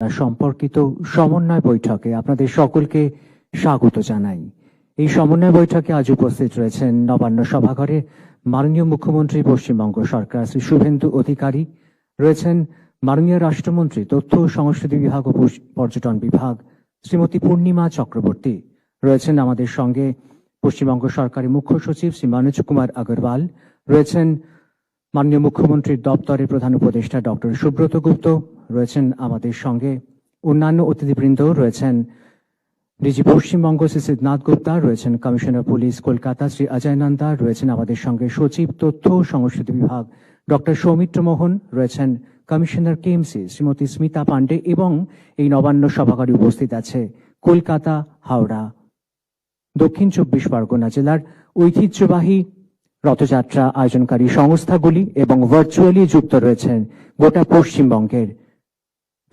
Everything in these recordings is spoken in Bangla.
সম্পর্কিত সমন্বয় বৈঠকে আপনাদের সকলকে স্বাগত জানাই। এই সমন্বয় বৈঠকে আজ উপস্থিত রয়েছেন নবান্ন সভাঘরে মাননীয় মুখ্যমন্ত্রী পশ্চিমবঙ্গ সরকার শ্রী শুভেন্দু অধিকারী, রয়েছেন মাননীয় রাষ্ট্রমন্ত্রী তথ্য ও সংস্কৃতি বিভাগ ও পর্যটন বিভাগ শ্রীমতী পূর্ণিমা চক্রবর্তী, রয়েছেন আমাদের সঙ্গে পশ্চিমবঙ্গ সরকারের মুখ্য সচিব শ্রী মনোজ কুমার আগরওয়াল, রয়েছেন মাননীয় মুখ্যমন্ত্রীর দপ্তরের প্রধান উপদেষ্টা ডক্টর সুব্রত গুপ্ত, রয়েছেন আমাদের সঙ্গে অন্যান্য অতিথিবৃন্দ, রয়েছেন ডিজি পশ্চিমবঙ্গ শ্রী সিদ্ধনাথ গুপ্তা, রয়েছেন কমিশনার পুলিশ কলকাতা শ্রী অজয় নন্দা, রয়েছেন আমাদের সঙ্গে সচিব তথ্য ও সংস্কৃতি বিভাগ ডক্টর সৌমিত্র মোহন, রয়েছেন কমিশনার কেএমসি শ্রীমতী স্মিতা পান্ডে এবং এই নবান্ন সভাঘরে উপস্থিত আছে কলকাতা, হাওড়া, দক্ষিণ 24 পরগনা জেলার ঐতিহ্যবাহী রথযাত্রা আয়োজনকারী সংস্থাগুলি এবং ভার্চুয়ালি যুক্ত রয়েছেন গোটা পশ্চিমবঙ্গের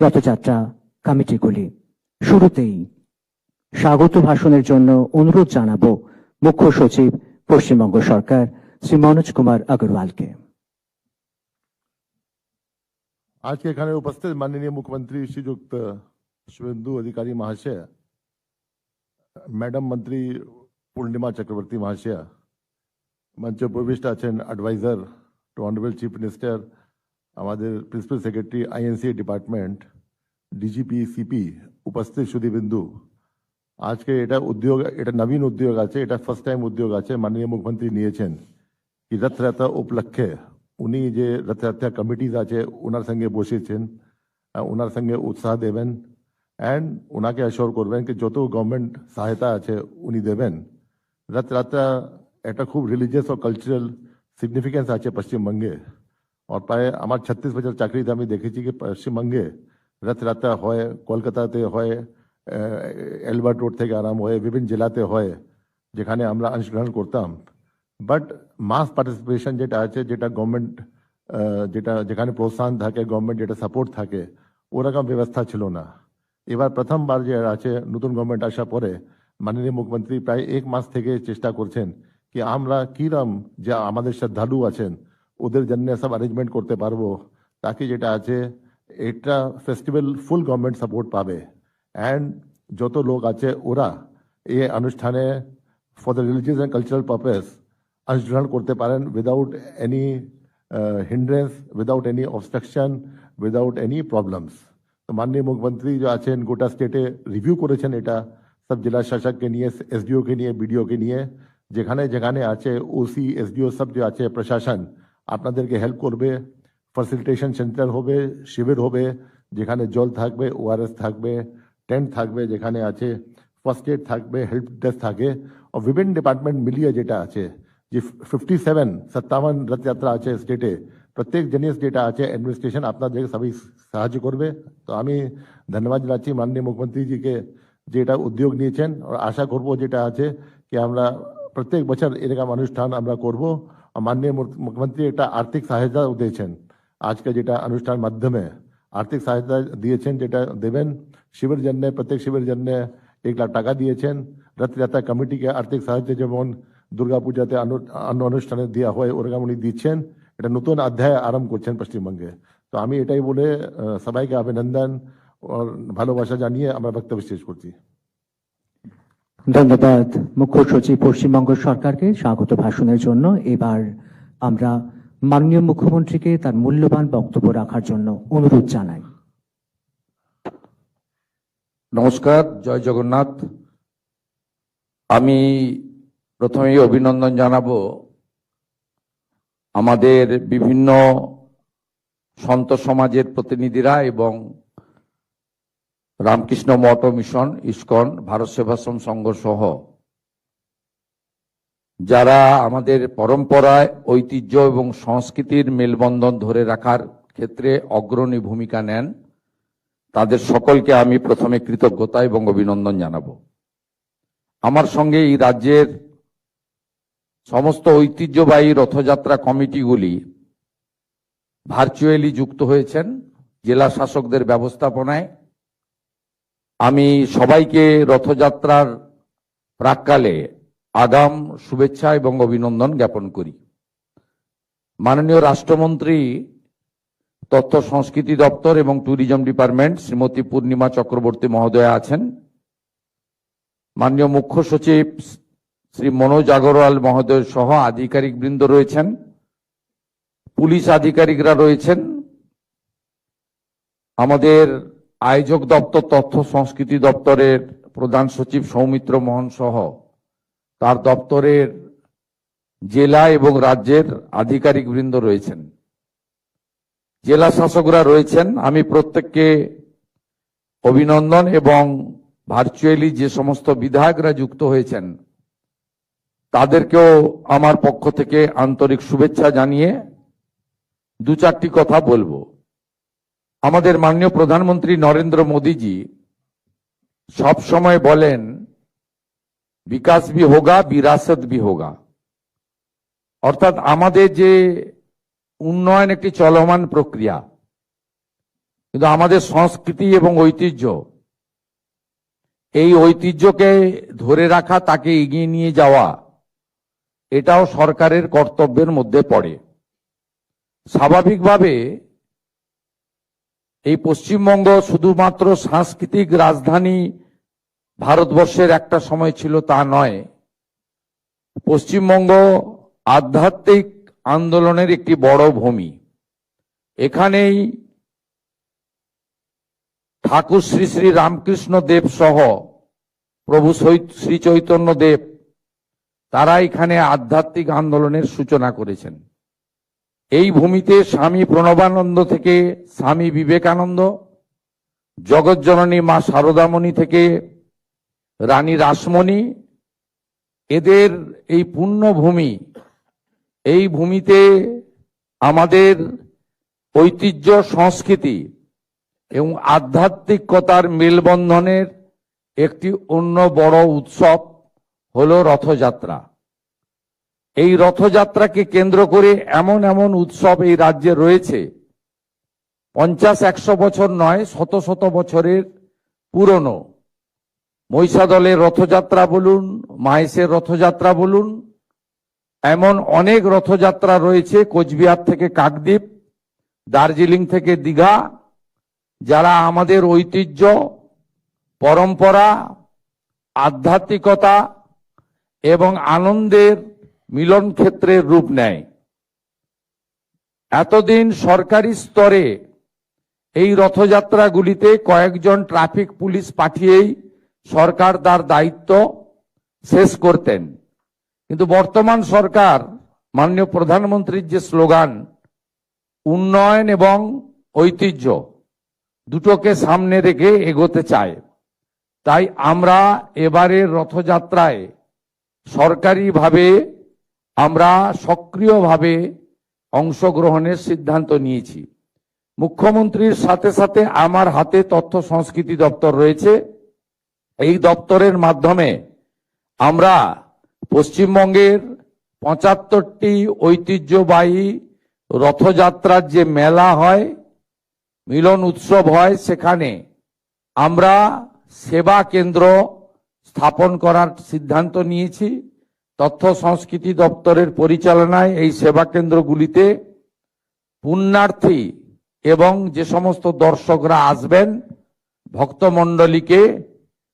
রথযাত্রা কমিটিগুলি। শুরুতেই স্বাগত ভাষণের জন্য অনুরোধ জানাবো মুখ্য সচিব পশ্চিমবঙ্গ সরকার শ্রী মনোজ কুমার আগরওয়ালকে। आज के एखाने उपस्थित माननीय मुख्यमंत्री श्रीयुक्त शुभेंदु अधिकारी महाशय, मैडम मंत्री पूर्णिमा चक्रवर्ती महाशय, मंच उपविष्ट आছেন adviser to honourable chief minister, हमारे principal secretary INC department, DGP CP, उपस्थित सुधीबिंदु। आज के এটা উদ্যোগ, এটা নবীন উদ্যোগ আছে, এটা ফার্স্ট টাইম উদ্যোগ আছে মাননীয় মুখ্যমন্ত্রী নিয়েছেন কি রথযাত্রা উপলক্ষে উনি যে রথযাত্রা কমিটিজ আছে ওনার সঙ্গে বসেছেন, ওনার সঙ্গে উৎসাহ দেবেন অ্যান্ড ওনাকে অ্যাসিওর করবেন কি যত গভর্নমেন্ট সহায়তা আছে উনি দেবেন। রথযাত্রা একটা খুব রিলিজিয়াস ও কালচারাল সিগনিফিকেন্স আছে পশ্চিমবঙ্গে, আর প্রায় আমার 36 বছর চাকরিতে আমি দেখেছি কি পশ্চিমবঙ্গে রথযাত্রা হয়, কলকাতাতে হয়, এলবার্ট রোড থেকে আরম্ভ হয়ে বিভিন্ন জেলাতে হয় যেখানে আমরা অংশগ্রহণ করতাম। বাট মাস পার্টিসিপেশন যেটা আছে, যেটা গভর্নমেন্ট যেটা যেখানে প্রোৎসাহন থাকে, গভর্নমেন্ট যেটা সাপোর্ট থাকে, ওরকম ব্যবস্থা ছিল না। এবার প্রথমবার যে আছে নতুন গভর্নমেন্ট আসার পরে মাননীয় মুখ্যমন্ত্রী প্রায় 1 মাস থেকে চেষ্টা করছেন কি আমরা কিরম যে আমাদের শ্রদ্ধালু আছেন ওদের জন্য সব অ্যারেঞ্জমেন্ট করতে পারবো, তাকে যেটা আছে এটা ফেস্টিভ্যাল ফুল গভর্নমেন্ট সাপোর্ট পাবে অ্যান্ড যত লোক আছে ওরা এই অনুষ্ঠানে for the religious and cultural purpose অংশগ্রহণ করতে পারেন without any hindrance, without any obstruction, without any problems. তো মাননীয় মুখ্যমন্ত্রী যে আছেন গোটা স্টেটে রিভিউ করেছেন এটা সব জেলা শাসককে নিয়ে, এসডিও কে নিয়ে, বিডিও কে নিয়ে, যেখানে যেখানে আছে ওসি এসডিও সব যে আছে প্রশাসন আপনাদেরকে হেল্প করবে। ফ্যাসিলিটেশন সেন্টার হবে, শিবির হবে যেখানে জল থাকবে, ওআরএস থাকবে, টেন্ট থাকবে, যেখানে আছে ফার্স্ট এড থাকবে, হেল্প ডেস্ক থাকে, আর বিভিন্ন ডিপার্টমেন্ট মিলিয়ে যেটা আছে যে 57 রথযাত্রা আছে স্টেটে, প্রত্যেক জিনিস যেটা আছে অ্যাডমিনিস্ট্রেশন আপনাদেরকে সবাই সাহায্য করবে। তো আমি ধন্যবাদ জানাচ্ছি মাননীয় মুখ্যমন্ত্রীজিকে যে এটা উদ্যোগ নিয়েছেন, আর আশা করব যেটা আছে কি আমরা প্রত্যেক বছর এরকম অনুষ্ঠান আমরা করব। আর মাননীয় মুখ্যমন্ত্রী একটা আর্থিক সহায়তা দিয়েছেন, আজকে যেটা অনুষ্ঠান মাধ্যমে আর্থিক সহায়তা দিয়েছেন, যেটা দেবেন শিবির জন্য, প্রত্যেক শিবির জন্য 1 লাখ টাকা দিয়েছেন। রথযাত্রা কমিটিকে আর্থিক সাহায্য যেমন দুর্গাপূজাতে অন্য অনুষ্ঠানে দেওয়া হয় ওরকম উনি দিচ্ছেন, এটা নতুন অধ্যায় আরম্ভ করছেন পশ্চিমবঙ্গে। তো আমি এটাই বলে সবাইকে অভিনন্দন ও ভালোবাসা জানিয়ে আমরা বক্তব্য শেষ করছি। ধন্যবাদ মুখ্য সচিব পশ্চিমবঙ্গ সরকারকে স্বাগত ভাষণের জন্য। এবার আমরা মাননীয় মুখ্যমন্ত্রীকে তার মূল্যবান বক্তব্য রাখার জন্য অনুরোধ জানাই। নমস্কার, জয় জগন্নাথ। আমি প্রথমেই অভিনন্দন জানাবো আমাদের বিভিন্ন সন্ত সমাজের প্রতিনিধিরা এবং রামকৃষ্ণ মঠ মিশন, ইসকন, ভারত সেবাশ্রম সংঘ সহ যারা আমাদের পরম্পরায় ঐতিহ্য এবং সংস্কৃতির মেলবন্ধন ধরে রাখার ক্ষেত্রে অগ্রণী ভূমিকা নেন, তাদের সকলকে আমি প্রথমে কৃতজ্ঞতা এবং অভিনন্দন জানাবো। আমার সঙ্গে এই রাজ্যের সমস্ত ঐতিহ্যবাহী রথযাত্রা কমিটিগুলি ভার্চুয়ালি যুক্ত হয়েছেন জেলা শাসকদের ব্যবস্থাপনায়। আমি সবাইকে রথযাত্রার প্রাক্কালে আগাম শুভেচ্ছা এবং অভিনন্দন জ্ঞাপন করি। মাননীয় রাষ্ট্রমন্ত্রী তথ্য সংস্কৃতি দপ্তর এবং ট্যুরিজম ডিপার্টমেন্ট শ্রীমতী পূর্ণিমা চক্রবর্তী মহোদয়া আছেন, মাননীয় মুখ্য সচিব শ্রী মনোজ আগরওয়াল মহোদয় সহ আধিকারিক বৃন্দ রয়েছেন, পুলিশ আধিকারিকরা রয়েছেন, আমাদের আয়োজক দপ্তর তথ্য সংস্কৃতি দপ্তরের প্রধান সচিব সৌমিত্র মোহন সহ তার দপ্তরের জেলা এবং রাজ্যের আধিকারিক বৃন্দ রয়েছেন, জেলা শাসকরা রয়েছেন। আমি প্রত্যেককে অভিনন্দন এবং ভার্চুয়ালি যে সমস্ত বিধায়করা যুক্ত হয়েছেন তাদেরকেও আমার পক্ষ থেকে আন্তরিক শুভেচ্ছা জানিয়ে দু চারটি কথা বলবো। আমাদের মাননীয় প্রধানমন্ত্রী নরেন্দ্র মোদীজি সব সময় বলেন বিকাশ ভি হোগা বিরাসত ভি হোগা, অর্থাৎ আমাদের যে উন্নয়ন একটি চলমান প্রক্রিয়া, কিন্তু আমাদের সংস্কৃতি এবং ঐতিহ্য, এই ঐতিহ্যকে ধরে রাখা, তাকে এগিয়ে নিয়ে যাওয়া, এটাও সরকারের কর্তব্যের মধ্যে পড়ে। স্বাভাবিকভাবে এই পশ্চিমবঙ্গ শুধুমাত্র সাংস্কৃতিক রাজধানী ভারতবর্ষের একটা সময় ছিল তা নয়, পশ্চিমবঙ্গ আধ্যাত্মিক আন্দোলনের একটি বড় ভূমি। এখানেই ঠাকুর শ্রী শ্রী রামকৃষ্ণ দেব সহ প্রভু শ্রী চৈতন্য দেব, তারা এখানে আধ্যাত্মিক আন্দোলনের সূচনা করেছেন। এই ভূমিতে স্বামী প্রণবানন্দ থেকে স্বামী বিবেকানন্দ, জগৎজননী মা শারদামণি থেকে রানী রাসমণি, এদের এই পুণ্যভূমি, এই ভূমিতে আমাদের ঐতিহ্য, সংস্কৃতি এবং আধ্যাত্মিকতার মেলবন্ধনের একটি অন্য বড় উৎসব হলো রথযাত্রা। এই রথযাত্রাকে কেন্দ্র করে এমন এমন উৎসব এই রাজ্যে রয়েছে 50-100 বছর নয়, শত শত বছরের পুরনো। মহিষাদলের রথযাত্রা বলুন, মাহেশের রথযাত্রা বলুন, এমন অনেক রথযাত্রা রয়েছে, কোচবিহার থেকে কাকদ্বীপ, দার্জিলিং থেকে দীঘা, যারা আমাদের ঐতিহ্য, পরম্পরা, আধ্যাত্মিকতা এবং আনন্দের মিলন ক্ষেত্রের রূপ নেয়। এতদিন সরকারি স্তরে এই রথযাত্রাগুলিতে কয়েকজন ট্রাফিক পুলিশ পাঠিয়েই সরকার তার দায়িত্ব শেষ করতেন, কিন্তু বর্তমান সরকার মাননীয় প্রধানমন্ত্রীর যে স্লোগান উন্নয়ন এবং ঐতিহ্য দুটোকে সামনে রেখে এগোতে চায়, তাই আমরা এবারের রথযাত্রায় সরকারিভাবে আমরা সক্রিয়ভাবে অংশগ্রহণের সিদ্ধান্ত নিয়েছি। মুখ্যমন্ত্রীর সাথে সাথে আমার হাতে তথ্য সংস্কৃতি দপ্তর রয়েছে। এই দপ্তরের মাধ্যমে আমরা পশ্চিমবঙ্গের 75টি ঐতিহ্যবাহী রথযাত্রার যে মেলা হয়, মিলন উৎসব হয়, সেখানে আমরা সেবা কেন্দ্র স্থাপন করার সিদ্ধান্ত নিয়েছি। তথ্য সংস্কৃতি দপ্তরের পরিচালনায় এই সেবা কেন্দ্রগুলিতে পুণ্যার্থী এবং যে সমস্ত দর্শকরা আসবেন, ভক্তমণ্ডলীকে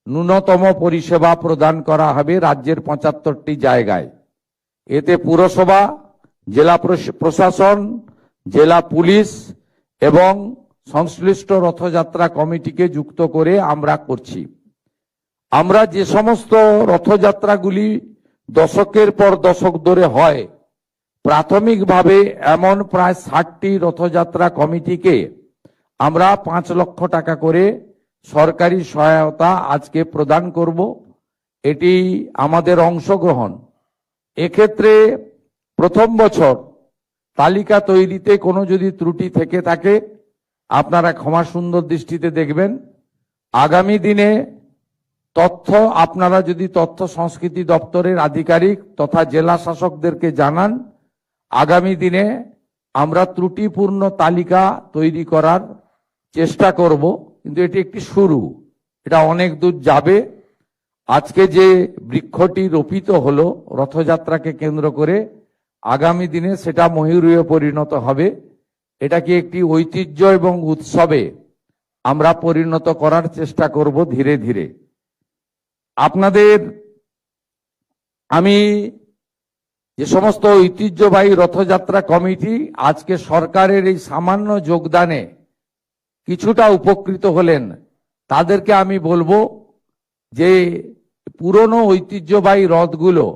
ন্যূনতম পরিষেবা প্রদান করা হবে রাজ্যের 75টি জায়গায়। এতে পুরসভা, জেলা প্রশাসন, জেলা পুলিশ এবং সংশ্লিষ্ট রথযাত্রা কমিটিকে যুক্ত করে আমরা করছি। আমরা যে সমস্ত রথযাত্রাগুলি দশকের পর দশক ধরে হয়, প্রাথমিকভাবে এমন প্রায় 60টি রথযাত্রা কমিটিকে আমরা 5 লক্ষ টাকা করে সরকারি সহায়তা আজকে প্রদান করব। এটি আমাদের অংশগ্রহণ। এক্ষেত্রে প্রথম বছর তালিকা তৈরিতে কোনো যদি ত্রুটি থেকে থাকে আপনারা ক্ষমা সুন্দর দৃষ্টিতে দেখবেন। আগামী দিনে তথ্য আপনারা যদি তথ্য সংস্কৃতি দপ্তরের আধিকারিক তথা জেলা শাসকদেরকে জানান, আগামী দিনে আমরা ত্রুটিপূর্ণ তালিকা তৈরি করার চেষ্টা করব। কিন্তু এটি একটি শুরু, এটা অনেক দূর যাবে। আজকে যে বৃক্ষটি রোপিত হলো রথযাত্রাকে কেন্দ্র করে, আগামী দিনে সেটা ময়ূরীয় পরিণত হবে এটাকে একটি ঐতিহ্য এবং উৎসবে আমরা পরিণত করার চেষ্টা করব ধীরে ধীরে। আপনাদের আমি যে সমস্ত ঐতিহ্যবাহী রথযাত্রা কমিটি আজকে সরকারের এই সামান্য যোগদানে কিছুটা উপকৃত হলেন, তাদেরকে আমি বলবো যে পুরনো ঐতিহ্যবাহী রথগুলো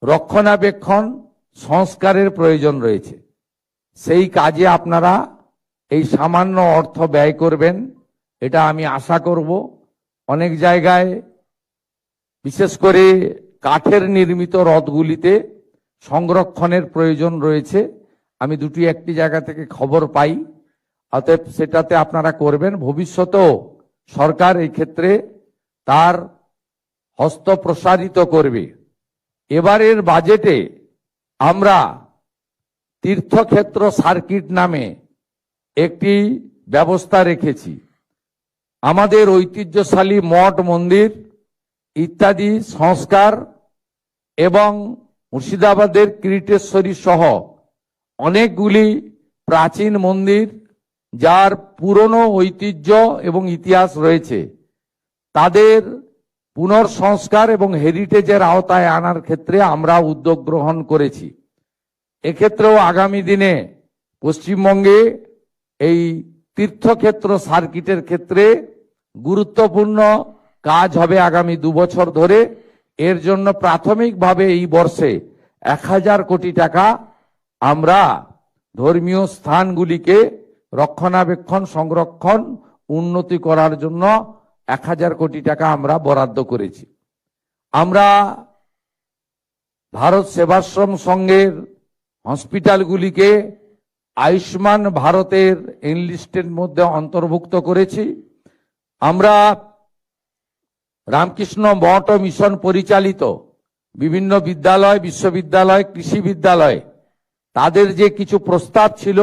রক্ষণাবেক্ষণ সংস্কারের প্রয়োজন রয়েছে। সেই কাজে আপনারা এই সামান্য অর্থ ব্যয় করবেন, এটা আমি আশা করব। অনেক জায়গায় বিশেষ করে কাঠের নির্মিত রথগুলিতে সংরক্ষণের প্রয়োজন রয়েছে, আমি দুটি একটি জায়গা থেকে খবর পাই, অতএব সেটাতে আপনারা করবেন। ভবিষ্যতেও সরকার এই ক্ষেত্রে তার হস্ত প্রসারিত করবে। এবারের বাজেটে আমরা তীর্থক্ষেত্র সার্কিট নামে একটি ব্যবস্থা রেখেছি। আমাদের ঐতিহ্যশালী মঠ মন্দির ইত্যাদি সংস্কার এবং মুর্শিদাবাদের কিরিটেশ্বরী সহ অনেকগুলি প্রাচীন মন্দির যার পুরনো ঐতিহ্য এবং ইতিহাস রয়েছে, তাদের পুনর্সংস্কার এবং হেরিটেজের আওতায় আনার ক্ষেত্রে আমরা উদ্যোগ গ্রহণ করেছি। এক্ষেত্রেও আগামী দিনে পশ্চিমবঙ্গে এই তীর্থক্ষেত্র সার্কিটের ক্ষেত্রে গুরুত্বপূর্ণ কাজ হবে আগামী 2 বছর ধরে। এর জন্য প্রাথমিকভাবে এই বর্ষে 1000 কোটি টাকা আমরা ধর্মীয় স্থানগুলিকে রক্ষণাবেক্ষণ, সংরক্ষণ, উন্নতি করার জন্য 1000 কোটি টাকা আমরা বরাদ্দ করেছি। আমরা ভারত সেবাশ্রম সংঘের হসপিটালগুলিকে আয়ুষ্মান ভারতের এনলিস্টের মধ্যে অন্তর্ভুক্ত করেছি। আমরা রামকৃষ্ণ মঠ ও মিশন পরিচালিত বিভিন্ন বিদ্যালয়, বিশ্ববিদ্যালয়, কৃষি বিদ্যালয়, তাদের যে কিছু প্রস্তাব ছিল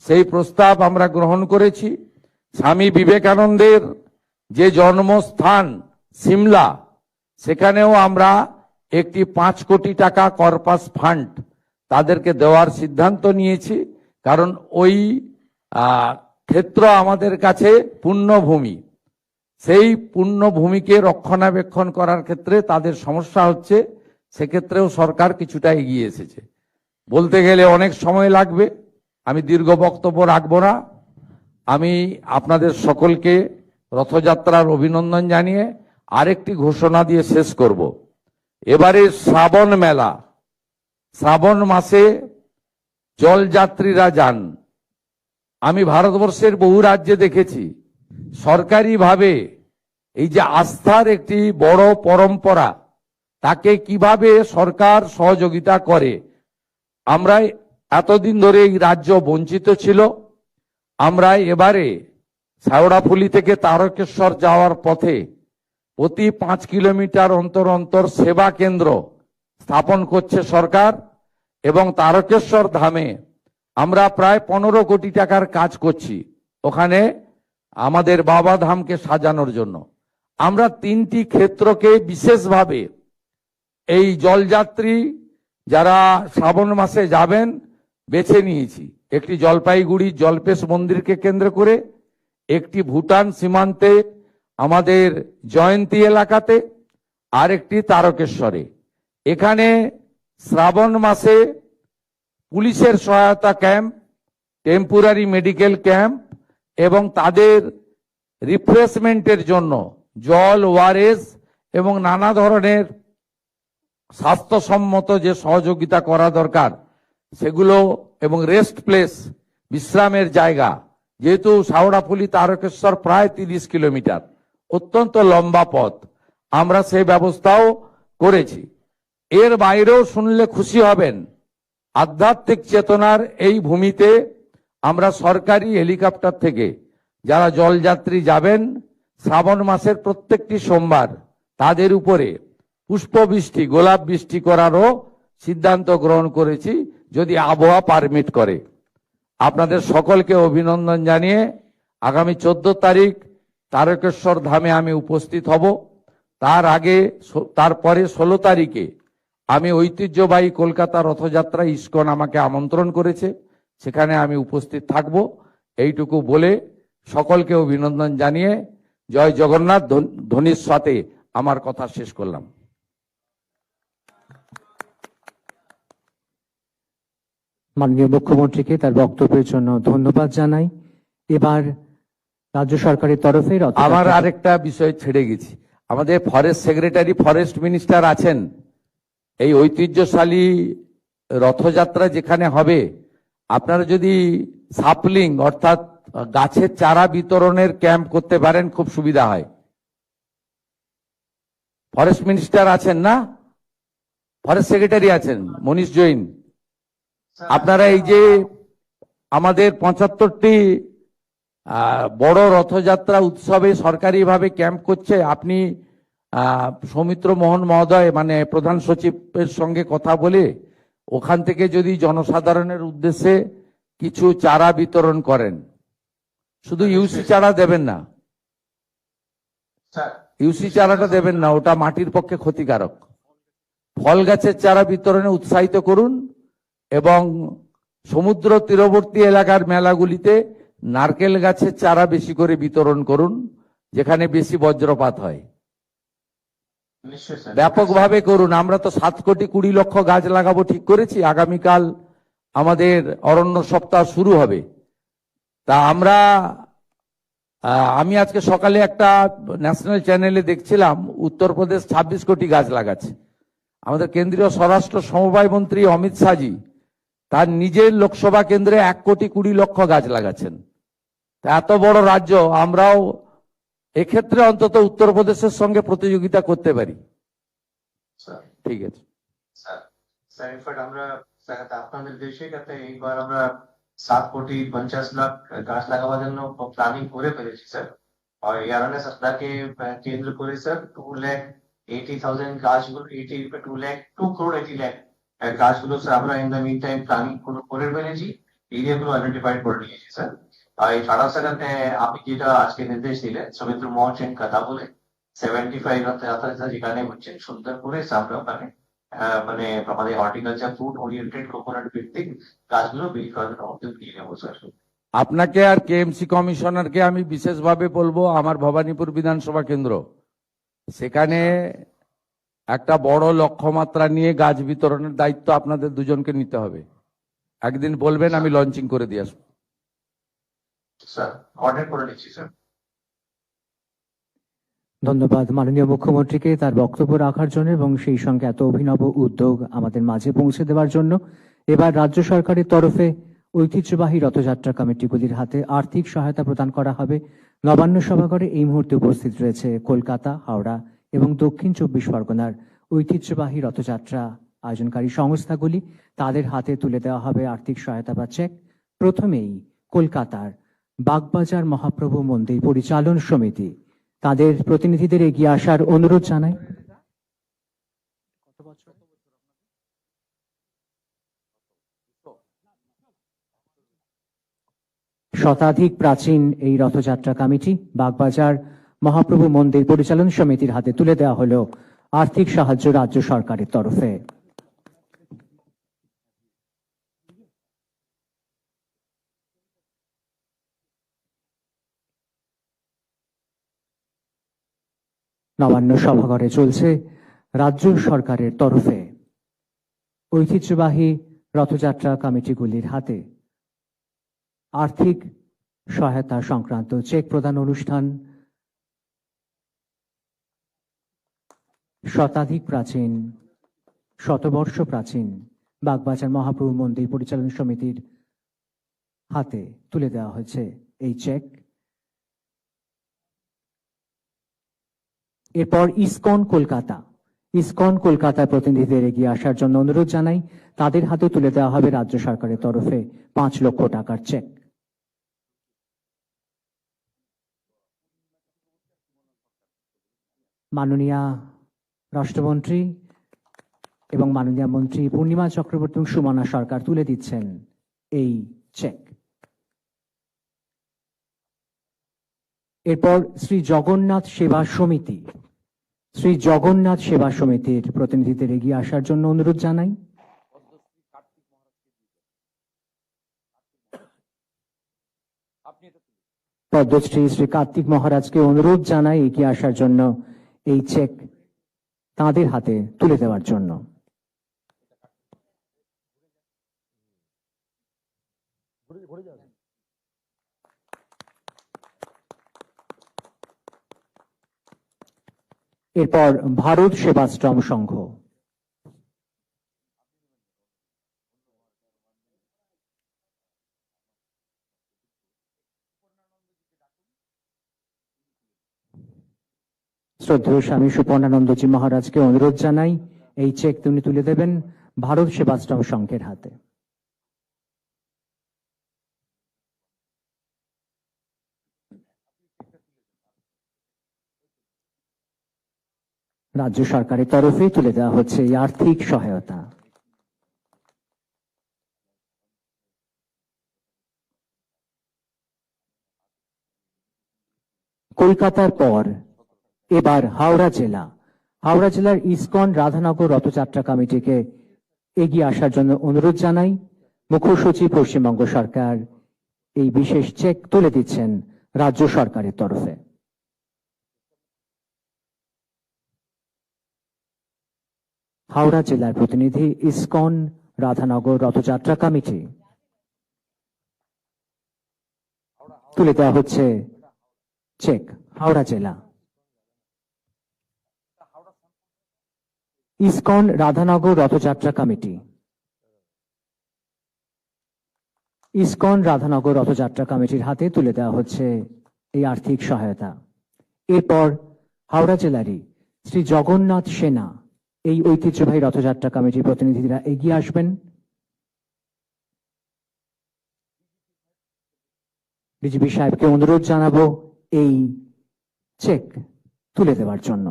সেই প্রস্তাব আমরা গ্রহণ করেছি। স্বামী বিবেকানন্দের যে জন্মস্থান সিমলা, সেখানেও আমরা একটি 5 কোটি টাকা কর্পাস ফান্ড তাদেরকে দেওয়ার সিদ্ধান্ত নিয়েছি, কারণ ওই ক্ষেত্র আমাদের কাছে পুণ্যভূমি। সেই পুণ্যভূমিকে রক্ষণাবেক্ষণ করার ক্ষেত্রে তাদের সমস্যা হচ্ছে, সেক্ষেত্রেও সরকার কিছুটা এগিয়ে এসেছে। বলতে গেলে অনেক সময় লাগবে, আমি দীর্ঘ বক্তব্য রাখবো না। আমি আপনাদের সকলকে রথযাত্রার অভিনন্দন জানিয়ে আরেকটি ঘোষণা দিয়ে শেষ করব। এবারে শ্রাবণ মেলা, শ্রাবণ মাসে জলযাত্রীরা যান। আমি ভারতবর্ষের বহু রাজ্যে দেখেছি সরকারিভাবে এই যে আস্থার একটি বড় পরম্পরা, তাকে কিভাবে সরকার সহযোগিতা করে। আমরা এতদিন ধরে এই রাজ্য বঞ্চিত ছিল। আমরা এবারে শেওড়াফুলি থেকে তারকেশ্বর যাওয়ার পথে প্রতি 5 কিলোমিটার অন্তর অন্তর সেবা কেন্দ্র স্থাপন করছে সরকার, এবং তারকেশ্বর ধামে আমরা প্রায় 15 কোটি টাকার কাজ করছি ওখানে আমাদের বাবা ধামকে সাজানোর জন্য। আমরা 3টি ক্ষেত্রকে বিশেষভাবে এই জলযাত্রী যারা শ্রাবণ মাসে যাবেন বেছে নিয়েছি। একটি জলপাইগুড়ি জলপেশ মন্দিরকে কেন্দ্র করে, একটি ভুটান সীমান্তে আমাদের জয়ন্তী এলাকাতে, আর একটি তারকেশ্বরে। এখানে শ্রাবণ মাসে পুলিশের সহায়তা ক্যাম্প, টেম্পোরারি মেডিকেল ক্যাম্প এবং তাদের রিফ্রেশমেন্টের জন্য জল, ওআরএস এবং নানা ধরনের স্বাস্থ্যসম্মত যে সহযোগিতা করা দরকার সেগুলো, এবং রেস্ট প্লেস, বিশ্রামের জায়গা, যেহেতু শেওড়াফুলি তারকেশ্বর প্রায় 30 কিলোমিটার, অত্যন্ত লম্বা পথ, আমরা সেই ব্যবস্থাও করেছি। এর বাইরেও শুনলে খুশি হবেন, আধ্যাত্মিক চেতনার এই ভূমিতে আমরা সরকারি হেলিকপ্টার থেকে যারা জলযাত্রী যাবেন শ্রাবণ মাসের প্রত্যেকটি সোমবার তাদের উপরে পুষ্পবৃষ্টি, গোলাপ বৃষ্টি করারও সিদ্ধান্ত গ্রহণ করেছি, যদি আবহাওয়া পারমিট করে। আপনাদের সকলকে অভিনন্দন জানিয়ে আগামী 14 তারিখ তারকেশ্বর ধামে আমি উপস্থিত হব। তারপরে 16 তারিখে আমি ঐতিহ্যবাহী কলকাতা রথযাত্রা ইস্কন আমাকে আমন্ত্রণ করেছে, সেখানে আমি উপস্থিত থাকব। এইটুকু বলে সকলকে অভিনন্দন জানিয়ে জয় জগন্নাথ ধ্বনির সাথে আমার কথা শেষ করলাম। মাননীয় মুখ্যমন্ত্রীকে তার বক্তব্যের জন্য ধন্যবাদ জানাই। এবার রাজ্য সরকারের তরফে আমার আরেকটা বিষয় ছেড়ে গেছি, আমাদের ফরেস্ট সেক্রেটারি ফরেস্ট মিনিস্টার আছেন। এই ঐতিহ্যশালী রথযাত্রা যেখানে হবে, আপনারা যদি সাপলিং অর্থাৎ গাছের চারা বিতরণের ক্যাম্প করতে পারেন খুব সুবিধা হয়। ফরেস্ট মিনিস্টার আছেন না, ফরেস্ট সেক্রেটারি আছেন মনীষ জৈন। আপনারা এই যে আমাদের 75টি বড় রথযাত্রা উৎসবে সরকারিভাবে ক্যাম্প করছে, আপনি সৌমিত্র মোহন মহোদয় মানে প্রধান সচিবের সঙ্গে কথা বলে ওখান থেকে যদি জনসাধারণের উদ্দেশ্যে কিছু চারা বিতরণ করেন, শুধু ইউসি চারা দেবেন না, ইউসি চারাটা দেবেন না, ওটা মাটির পক্ষে ক্ষতিকারক। ফল গাছের চারা বিতরণে উৎসাহিত করুন এবং সমুদ্র তীরবর্তী এলাকার মেলাগুলিতে নারকেল গাছের চারা বেশি করে বিতরণ করুন, যেখানে বেশি বজ্রপাত হয়। ব্যাপকভাবে করুন। আমরা তো 7,20,00,000 গাছ লাগাবো ঠিক করেছি। আগামীকাল আমাদের অরণ্য সপ্তাহ শুরু হবে। তা আমি আজকে সকালে একটা ন্যাশনাল চ্যানেলে দেখছিলাম উত্তরপ্রদেশ 26 কোটি গাছ লাগাচ্ছে। আমাদের কেন্দ্রীয় স্বরাষ্ট্র সমবায় মন্ত্রী অমিত শাহজি তার নিজের লোকসভা কেন্দ্রে 1,20,00,000 গাছ লাগাচ্ছেন। তা এত বড় রাজ্য, আমরাও এক্ষেত্রে অন্তত উত্তরপ্রদেশের সঙ্গে প্রতিযোগিতা করতে পারি। ঠিক আছে স্যার, ইনফ্যাক্ট আমরা আপনাদের দেশে এইবার আমরা 7,50,00,000 গাছ লাগাবার জন্য প্ল্যানিং করে ফেলেছি স্যার। আর এই অ্যাওয়ারনেস আপনাকে কেন্দ্র করে স্যার 2,80,000 গাছগুলো 2,80,00,000 গাছগুলো স্যার আমরা in the meantime planning করে ফেলেছি, এরিয়াগুলো আইডেন্টিফাইড করে নিয়েছি স্যার। আর এছাড়াও স্যার আপনি যেটা আজকে নির্দেশ দিলেন সৌমিত্র মোহন সেন কথা বলে 75 রথযাত্রা যেখানে হচ্ছেন সুন্দর করে আমরা ওখানে মানে আমাদের হর্টিকালচার ফুড ওরিয়েন্টেড কোকোনাট ভিত্তিক গাছগুলো বিল করার উদ্যোগ নিয়ে নেবো স্যার। আপনাকে আর কেএমসি কমিশনারকে আমি বিশেষভাবে বলবো, আমার ভবানীপুর বিধানসভা কেন্দ্র, সেখানে একটা বড় লক্ষ্যমাত্রা নিয়ে গাছ বিতরণের দায়িত্ব আপনাদের দুজনকে নিতে হবে। একদিন বলবেন, আমি লঞ্চিং করে দিয়ে আসবো। স্যার অর্ডার করে নিচ্ছি স্যার। ধন্যবাদ মাননীয় মুখ্যমন্ত্রীকে তার বক্তব্য রাখার জন্য এবং সেই সঙ্গে এত অভিনব উদ্যোগ আমাদের মাঝে পৌঁছে দেওয়ার জন্য। এবার রাজ্য সরকারের তরফে ঐতিহ্যবাহী রথযাত্রা কমিটিগুলির হাতে আর্থিক সহায়তা প্রদান করা হবে। নবান্ন সভাঘরে এই মুহূর্তে উপস্থিত রয়েছে কলকাতা, হাওড়া এবং দক্ষিণ 24 পরগনার ঐতিহ্যবাহী রথযাত্রা আয়োজনকারী সংস্থাগুলি। তাদের হাতে তুলে দেওয়া হবে আর্থিক সহায়তা বা চেক। প্রথমেই কলকাতার বাগবাজার মহাপ্রভু মন্দির পরিচালন সমিতি, তাদের প্রতিনিধিদের এগিয়ে আসার অনুরোধ জানাই। শতাধিক প্রাচীন এই রথযাত্রা কমিটি বাগবাজার মহাপ্রভু মন্দির পরিচালন সমিতির হাতে তুলে দেওয়া হলো আর্থিক সাহায্য রাজ্য সরকারের তরফে। নবান্ন সভাঘরে চলছে রাজ্য সরকারের তরফে ঐতিহ্যবাহী রথযাত্রা কমিটিগুলির হাতে আর্থিক সহায়তা সংক্রান্ত চেক প্রদান অনুষ্ঠান। শতাধিক প্রাচীন, শতবর্ষ প্রাচীন বাগবাজার মহাপ্রভু মন্দির পরিচালন সমিতির হাতে তুলে দেওয়া হয়েছে এই চেক। এরপর ইসকন কলকাতার প্রতিনিধিদের এগিয়ে আসার জন্য অনুরোধ জানাই। তাদের হাতে তুলে দেওয়া হবে রাজ্য সরকারের তরফে 5 লক্ষ টাকার চেক। মাননীয় রাষ্ট্রমন্ত্রী এবং মাননীয় মন্ত্রী পূর্ণিমা চক্রবর্তী এবং সুমনা সরকার তুলে দিচ্ছেন এই চেক। এরপর শ্রী জগন্নাথ সেবা সমিতির প্রতিনিধিদের এগিয়ে আসার জন্য অনুরোধ জানাই। পদ্মশ্রী শ্রী কার্তিক মহারাজকে অনুরোধ জানাই এগিয়ে আসার জন্য এই চেক তাঁদের হাতে তুলে দেওয়ার জন্য। এরপর ভারত সেবাশ্রম সংঘ। শ্রদ্ধেয় স্বামী সুপর্ণানন্দজি মহারাজকে অনুরোধ জানাই এই চেক তিনি তুলে দেবেন ভারত সেবাশ্রম সংঘের হাতে। রাজ্য সরকারের তরফে তুলে দেওয়া হচ্ছে এই আর্থিক সহায়তা। কলকাতার পর এবার হাওড়া জেলা। হাওড়া জেলার ইসকন রাধানগর রথযাত্রা কমিটিকে এগিয়ে আসার জন্য অনুরোধ জানাই। মুখ্য সচিব পশ্চিমবঙ্গ সরকার এই বিশেষ চেক তুলে দিচ্ছেন রাজ্য সরকারের তরফে। হাওড়া জেলার প্রতিনিধি ইসকন রাধানগর রথযাত্রা কমিটি তুলে দেওয়া হচ্ছে চেক হাওড়া জেলা। ISKCON Radhanagar Rathyatra committee. ISKCON Radhanagar Rathyatra কমিটির হাতে তুলে দেওয়া হচ্ছে এই আর্থিক সহায়তা। এরপর হাওড়া জেলারই শ্রী জগন্নাথ সেনা এই ঐতিহ্যবাহী রথযাত্রা কমিটির প্রতিনিধিরা এগিয়ে আসবেন। ডিজিপি সাহেবকে অনুরোধ জানাবো এই চেক তুলে দেওয়ার জন্য।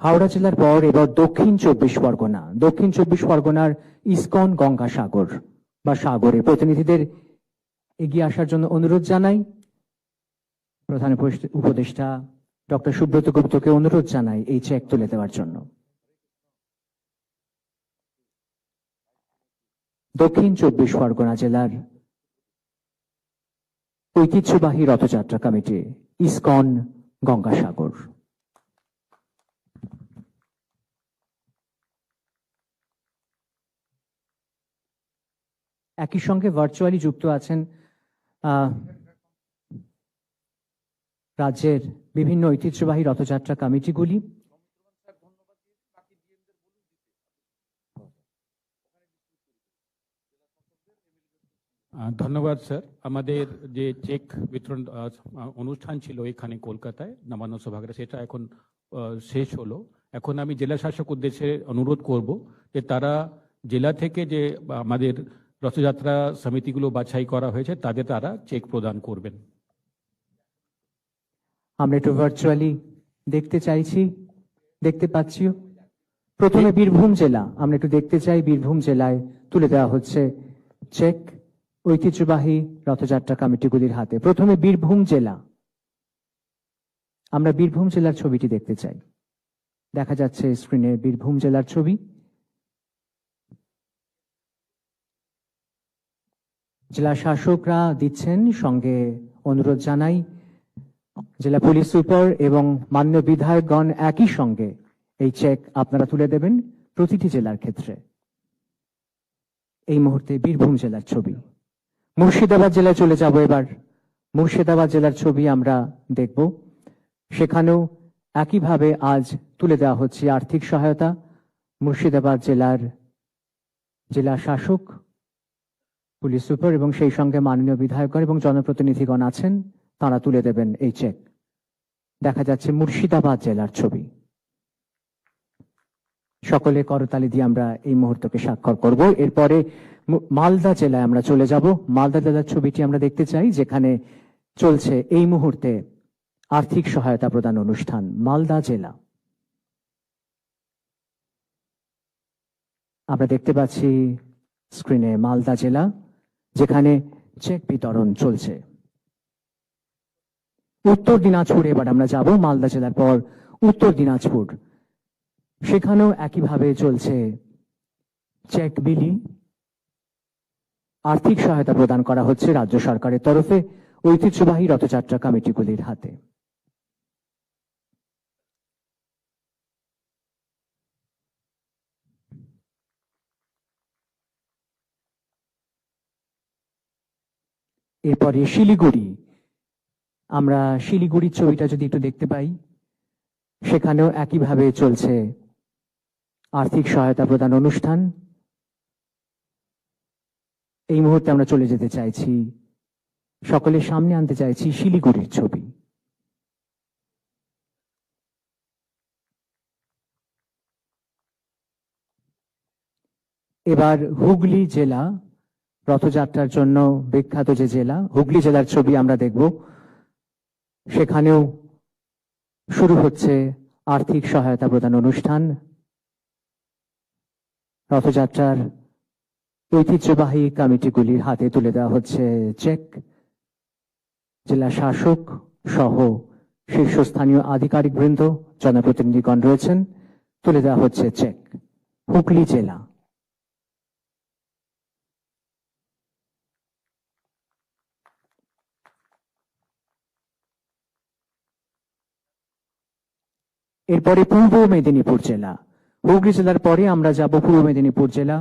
হাওড়া জেলার পর এবার দক্ষিণ চব্বিশ পরগনা। দক্ষিণ চব্বিশ পরগনার ইসকন গঙ্গাসাগর বা সাগরের প্রতিনিধিদের এগিয়ে আসার জন্য অনুরোধ জানাই। প্রধান উপদেষ্টা ডক্টর সুব্রত গুপ্তকে অনুরোধ জানাই এই চেক তুলে দেওয়ার জন্য। দক্ষিণ চব্বিশ পরগনা জেলার ঐতিহ্যবাহী রথযাত্রা কমিটি ইসকন গঙ্গাসাগর। একই সঙ্গে ভার্চুয়ালি যুক্ত আছেন রাজ্যের বিভিন্ন ঐতিহ্যবাহী রথযাত্রা কমিটিগুলি। ধন্যবাদ স্যার। আমাদের যে চেক বিতরণ অনুষ্ঠান ছিল এখানে কলকাতায় নবান্ন সভাগারে, সেটা এখন শেষ হলো। এখন আমি জেলা শাসক উদ্দেশ্যে অনুরোধ করব যে তারা জেলা থেকে যে আমাদের রথযাত্রা সমিতিগুলো বাছাই করা হয়েছে তাদের তারা চেক প্রদান করবেন। আমরা একটু ভার্চুয়ালি দেখতে চাইছি, দেখতে পাচ্ছিও। প্রথমে বীরভূম জেলা, আমরা একটু দেখতে চাই বীরভূম জেলায় তুলে দেওয়া হচ্ছে চেক ঐতিহ্যবাহী রথযাত্রা কমিটিগুলির হাতে। প্রথমে বীরভূম জেলা, আমরা বীরভূম জেলার ছবিটি দেখতে চাই। দেখা যাচ্ছে স্ক্রিনে বীরভূম জেলার ছবি। জেলা শাসকরা দিচ্ছেন, সঙ্গে অনুরোধ জানাই জেলা পুলিশ সুপার এবং মাননীয় বিধায়কগণ একই সঙ্গে এই চেক আপনারা তুলে দেবেন প্রতিটি জেলার ক্ষেত্রে। এই মুহূর্তে বীরভূম জেলার ছবি। মুর্শিদাবাদ জেলায় চলে যাব এবার। মুর্শিদাবাদ জেলার ছবি আমরা দেখব। সেখানেও একইভাবে আজ তুলে দেওয়া হচ্ছে আর্থিক সহায়তা। মুর্শিদাবাদ জেলার জেলা শাসক, পুলিশ সুপার এবং সেই সঙ্গে মাননীয় বিধায়কগণ এবং জনপ্রতিনিধিগণ আছেন, তারা তুলে দেবেন এই চেক। দেখা যাচ্ছে মুর্শিদাবাদ জেলার ছবি। সকলে করতালি দিয়ে আমরা এই মুহূর্তকে স্বাক্ষর করব। এরপরে মালদা জেলায় আমরা চলে যাব। মালদা জেলার ছবিটি আমরা দেখতে চাই, যেখানে চলছে এই মুহূর্তে আর্থিক সহায়তা প্রদান অনুষ্ঠান। মালদা জেলা আমরা দেখতে পাচ্ছি স্ক্রিনে মালদা জেলা, যেখানে চেক বিতরণ চলছে। উত্তর দিনাজপুর এবার আমরা যাব। মালদা জেলার পর উত্তর দিনাজপুর। সেখানেও একইভাবে চলছে চেক বিলি। আর্থিক সহায়তা প্রদান করা হচ্ছে রাজ্য সরকারের তরফে ঐতিহ্যবাহী রথযাত্রা কমিটিগুলির হাতে। এরপরে শিলিগুড়ি, আমরা শিলিগুড়ির ছবিটা যদি একটু দেখতে পাই, সেখানেও একইভাবে চলছে আর্থিক সহায়তা প্রদান অনুষ্ঠান। এই মুহূর্তে আমরা চলে যেতে চাইছি, সকলের সামনে আনতে চাইছি শিলিগুড়ির ছবি। এবার হুগলি জেলা, রথযাত্রার জন্য বিখ্যাত যে জেলা, হুগলি জেলার ছবি আমরা দেখব। সেখানেও শুরু হচ্ছে আর্থিক সহায়তা প্রদান অনুষ্ঠান। রথযাত্রার ঐতিহ্যবাহী কমিটিগুলির হাতে তুলে দেওয়া হচ্ছে চেক। জেলা শাসক সহ শীর্ষস্থানীয় আধিকারিকবৃন্দ, জনপ্রতিনিধিগণ রয়েছেন, তুলে দেওয়া হচ্ছে চেক। হুগলি জেলা। এরপরে পূর্ব মেদিনীপুর জেলা। হুগলি জেলার পরে আমরা যাব পূর্ব মেদিনীপুর জেলা,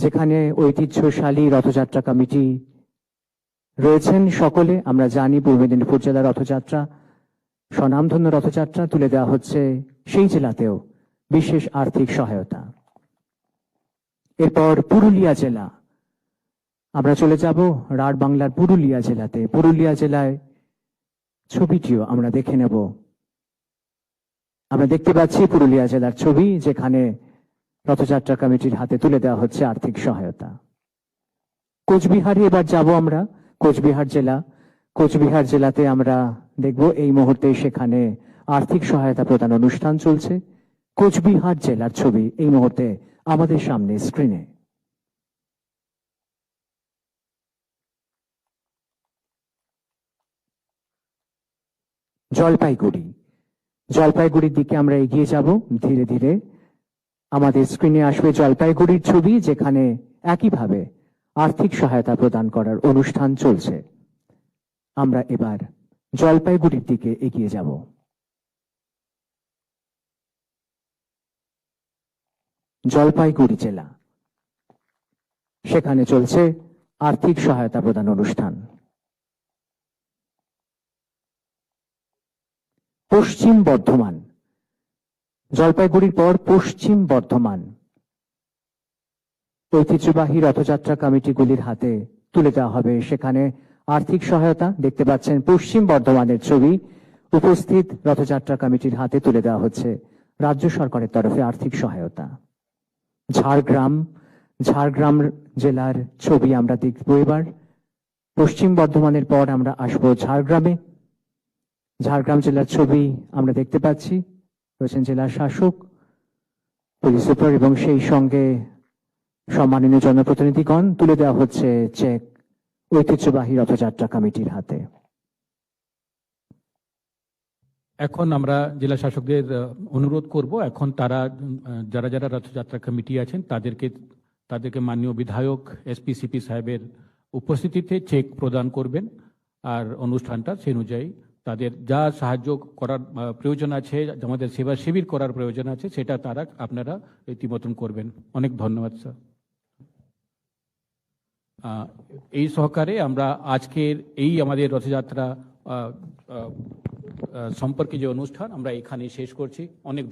যেখানে ঐতিহ্যশালী রথযাত্রা কমিটি রয়েছেন সকলে। আমরা জানি পূর্ব মেদিনীপুর জেলার রথযাত্রা স্বনামধন্য রথযাত্রা, তুলে দেওয়া হচ্ছে সেই জেলাতেও বিশেষ আর্থিক সহায়তা। এরপর পুরুলিয়া জেলা, আমরা চলে যাব রাঢ় বাংলার পুরুলিয়া জেলাতে। পুরুলিয়া জেলায় ছবিটিও আমরা দেখে নেব। আমরা দেখতে পাচ্ছি পুরুলিয়া জেলার ছবি, যেখানে রথযাত্রা কমিটির হাতে তুলে দেওয়া হচ্ছে আর্থিক সহায়তা। কোচবিহারে এবার যাব আমরা, কোচবিহার জেলা। কোচবিহার জেলাতে আমরা দেখব এই মুহূর্তে সেখানে আর্থিক সহায়তা প্রদান অনুষ্ঠান চলছে। কোচবিহার জেলার ছবি এই মুহূর্তে আমাদের সামনে স্ক্রিনে। জলপাইগুড়ি, জলপাইগুড়ির দিকে আমরা এগিয়ে যাব ধীরে ধীরে। আমাদের স্ক্রিনে আসবে জলপাইগুড়ির ছবি, যেখানে একইভাবে আর্থিক সহায়তা প্রদান করার অনুষ্ঠান চলছে। আমরা এবার জলপাইগুড়ির দিকে এগিয়ে যাব। জলপাইগুড়ি জেলা, সেখানে চলছে আর্থিক সহায়তা প্রদান অনুষ্ঠান। পশ্চিম বর্ধমান, জলপাইগুড়ির পর পশ্চিম বর্ধমান, ঐতিহ্যবাহী রথযাত্রা কমিটিগুলির হাতে তুলে দেওয়া হবে সেখানে আর্থিক সহায়তা। দেখতে পাচ্ছেন পশ্চিম বর্ধমানের ছবি, উপস্থিত রথযাত্রা কমিটির হাতে তুলে দেওয়া হচ্ছে রাজ্য সরকারের তরফে আর্থিক সহায়তা। ঝাড়গ্রাম, ঝাড়গ্রাম জেলার ছবি আমরা দেখব এবার। পশ্চিম বর্ধমানের পর আমরা আসব ঝাড়গ্রামে। ঝাড়গ্রাম জেলার ছবি আমরা দেখতে পাচ্ছি, রয়েছেন জেলা শাসক, পুলিশ সুপার এবং সেই সঙ্গে সম্মানীয় জনপ্রতিনিধিগণ। তুলে দেওয়া হচ্ছে চেক ঐতিহ্যবাহী রথযাত্রা কমিটির হাতে। এখন আমরা জেলা শাসকদের অনুরোধ করব, এখন তারা যারা যারা রথযাত্রা কমিটি আছেন তাদেরকে মাননীয় বিধায়ক এসপি সিপি সাহেবের উপস্থিতিতে চেক প্রদান করবেন। আর অনুষ্ঠানটা সেই অনুযায়ী তাদের যা সাহায্য করার প্রয়োজন আছে, আমাদের সেবা শিবির করার প্রয়োজন আছে, সেটা তারা আপনারা রীতিমতন করবেন। অনেক ধন্যবাদ স্যার। এই সহকারে আমরা আজকের এই আমাদের রথযাত্রা সম্পর্কে যে অনুষ্ঠান আমরা এখানে শেষ করছি। অনেক